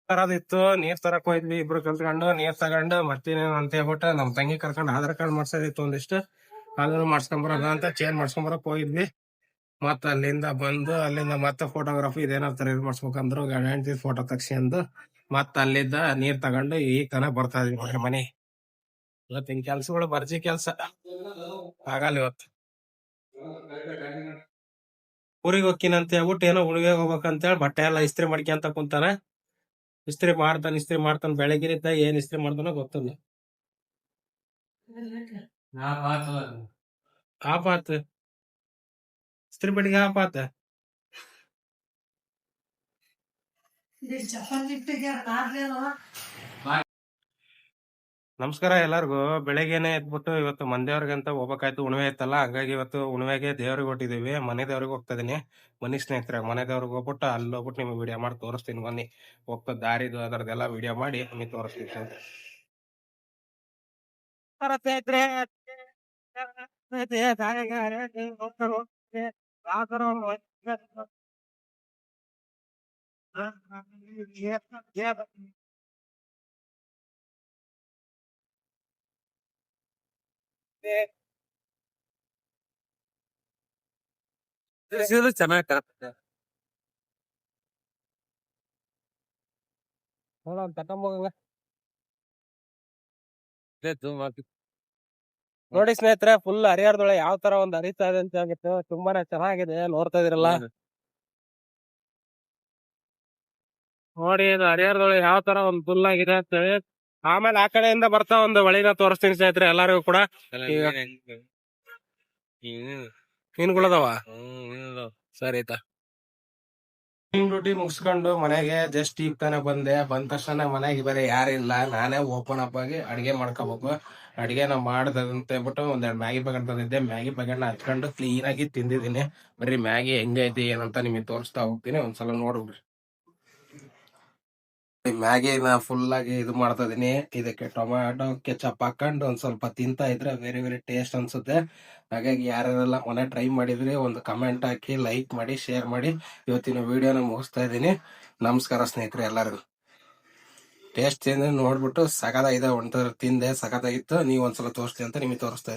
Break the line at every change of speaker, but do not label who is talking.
ತರದಿತ್ತು, ನೀರ್ ತರಕ್ ಹೋಯ್ದ್ವಿ ಇಬ್ರು ಕಲ್ತ್ಕೊಂಡು ನೀರ್ ತಗೊಂಡು ಮತ್ತೇನೇನು ಅಂತ ಹೇಳ್ಬಿಟ್ಟು ನಮ್ ತಂಗಿ ಕರ್ಕೊಂಡು ಆಧಾರ್ ಕಾರ್ಡ್ ಮಾಡ್ಸೋದಿತ್ತು ಒಂದಿಷ್ಟು, ಅದನ್ನು ಮಾಡ್ಸ್ಕೊಂಬರೋದ ಅಂತ ಚೇಂಜ್ ಮಾಡ್ಸ್ಕೊಂಬರಕ್ ಹೋಗಿದ್ವಿ. ಮತ್ತ ಅಲ್ಲಿಂದ ಬಂದು ಅಲ್ಲಿಂದ ಮತ್ತೆ ಫೋಟೋಗ್ರಫಿ ಇದೇನಾಗ್ತಾರೆ ಇದು ಮಾಡ್ಸ್ಬೇಕಂದ್ರು ಗಂಡ ಹೆಂಡತಿ ಫೋಟೋ ತಗ್ಸ್ಕೊಂಡು ಮತ್ತ ಅಲ್ಲಿದ್ದ ನೀರ್ ತಗೊಂಡು ಈಗ ತನ ಬರ್ತಾ ಇದೀವಿ ನೋಡ್ರಿ ಮನೆ. ಇವತ್ತಿನ ಕೆಲ್ಸಗಳು ಬರ್ಜಿ ಕೆಲ್ಸ ಆಗಲ್ಲ ಇವತ್ತು. ಊರಿಗೆ ಹೋಗ್ತೀನಂತ ಹೇಳ್ಬಿಟ್ಟು ಏನೋ ಉಳಿಗೆ ಹೋಗ್ಬೇಕಂತೇಳಿ ಬಟ್ಟೆ ಎಲ್ಲ ಇಸ್ತ್ರಿ ಮಾಡ್ಕೊಂತ ಕುಂತಾನ. ಇಸ್ತ್ರಿ ಮಾಡ್ತಾನ ಬೆಳಗ್ಗಿನಿಂದ ಏನ್ ಇಸ್ತ್ರಿ ಮಾಡ್ತಾನೋ ಗೊತ್ತಿಲ್ಲ. ಆಪಾತ್ ಇಸ್ತ್ರಿ ಪೆಟ್ಟಿಗೆ ಆಪಾತ. ನಮಸ್ಕಾರ ಎಲ್ಲಾರ್ಗು. ಬೆಳಗ್ಗೆನೆ ಎದ್ಬಿಟ್ಟು ಇವತ್ತು ಮಂದೇವ್ರಿಗಂತ ಹೋಗ್ಬೇಕಾಯ್ತು, ಉಣಿವೆ ಇತ್ತಲ್ಲ, ಹಂಗಾಗಿ ಇವತ್ತು ಉಣಿವೆಗೆ ದೇವ್ರಿಗೆ ಹೊಟ್ಟಿದೀವಿ. ಮನೆ ದೇವ್ರಿಗೆ ಹೋಗ್ತಾ ಇದೀನಿ. ಬನ್ನಿ ಸ್ನೇಹಿತರೆ, ಮನೆ ದೇವ್ರಿಗೆ ಹೋಗ್ಬಿಟ್ಟು ಅಲ್ಲಿ ಹೋಗ್ಬಿಟ್ಟು ನಿಮ್ಗೆ ವಿಡಿಯೋ ಮಾಡಿ ತೋರಿಸ್ತೀನಿ. ಬನ್ನಿ, ಹೋಗ್ತಾ ದಾರಿದು ಅದರದೆಲ್ಲ ವಿಡಿಯೋ ಮಾಡಿ ನಿಮಗೆ ತೋರಿಸ್ತೀನಿ ಸ್ನೇಹಿತರೆ. ಚೆನ್ನಾಗಿ ಕಾಣುತ್ತೆ. ನೋಡಿ ಸ್ನೇಹಿತರೆ, ಫುಲ್ ಹರಿಹರದೊಳೆ ಯಾವ ತರ ಒಂದ್ ಹರಿತಾ ಇದೆ ಅಂತ ಆಗಿತ್ತು. ತುಂಬಾನೇ ಚೆನ್ನಾಗಿದೆ, ನೋಡ್ತಾ ಇದೀರಲ್ಲ. ನೋಡಿ ಇದು ಹರಿಹರದೊಳೆ ಯಾವ ತರ ಒಂದ್ ಫುಲ್ ಆಗಿದೆ ಅಂತ ಹೇಳಿ. ಆಮೇಲೆ ಆ ಕಡೆಯಿಂದ ಬರ್ತಾ ಒಂದು ಹೊಳಿನ ತೋರಿಸ್ತೀನಿ ಸ್ನೇಹಿತರೆ ಎಲ್ಲರಿಗೂ ಕೂಡ. ಮೀನುಗಳದಾವ, ಸರಿ ಆಯ್ತಾ. ಡ್ಯೂಟಿ ಮುಗಿಸ್ಕೊಂಡು ಮನೆಗೆ ಜಸ್ಟ್ ಈಗ ತಾನೇ ಬಂದ ತಕ್ಷಣ ಮನೆಗೆ ಬೇರೆ ಯಾರಿಲ್ಲ, ನಾನೇ ಓಪನ್ ಅಪ್ ಆಗಿ ಅಡಿಗೆ ಮಾಡ್ಕೋಬೇಕು. ಅಡಿಗೆನ ಮಾಡ್ದಂತ ಹೇಳ್ಬಿಟ್ಟು ಒಂದೆರಡು ಮ್ಯಾಗಿ ಪ್ಯಾಕೆಟ್ ತಂದಿದ್ದೆ. ಮ್ಯಾಗಿ ಪ್ಯಾಕೆಟ್ ನ ಹಚ್ಕೊಂಡು ಕ್ಲೀನ್ ಆಗಿ ತಿಂದಿದ್ದೀನಿ. ಬರೀ ಮ್ಯಾಗಿ ಹೆಂಗೈತಿ ಏನಂತ ನಿಮಗೆ ತೋರಿಸ್ತಾ ಹೋಗ್ತೀನಿ, ಒಂದ್ಸಲ ನೋಡ್ಬಿಡ್ರಿ. ಮ್ಯಾಗಿನ ಫುಲ್ ಆಗಿ ಇದು ಮಾಡ್ತಾ ಇದೀನಿ. ಇದಕ್ಕೆ ಟೊಮ್ಯಾಟೊ ಕೆಚಪ್ ಹಾಕೊಂಡು ಒಂದ್ ಸ್ವಲ್ಪ ತಿಂತಾ ಇದ್ರೆ ವೆರಿ ವೆರಿ ಟೇಸ್ಟ್ ಅನ್ಸುತ್ತೆ. ಹಾಗಾಗಿ ಯಾರೆಲ್ಲ ಮನೆ ಟ್ರೈ ಮಾಡಿದ್ರಿ ಒಂದು ಕಮೆಂಟ್ ಹಾಕಿ, ಲೈಕ್ ಮಾಡಿ, ಶೇರ್ ಮಾಡಿ. ಇವತ್ತಿನ ವಿಡಿಯೋನ ಮುಗಿಸ್ತಾ ಇದ್ದೀನಿ. ನಮಸ್ಕಾರ ಸ್ನೇಹಿತರೆ ಎಲ್ಲರಿಗೂ. ಟೇಸ್ಟ್ ನೋಡ್ಬಿಟ್ಟು ಸಖತ್ತಾಗಿದೆ, ಒಂಥರ ತಿಂದೆ ಸಖತ್ತಾಗಿತ್ತು. ನೀವು ಒಂದ್ಸಲ ತೋರಿಸ್ತೀನಿ ಅಂತ ನಿಮಗೆ ತೋರಿಸ್ತಾ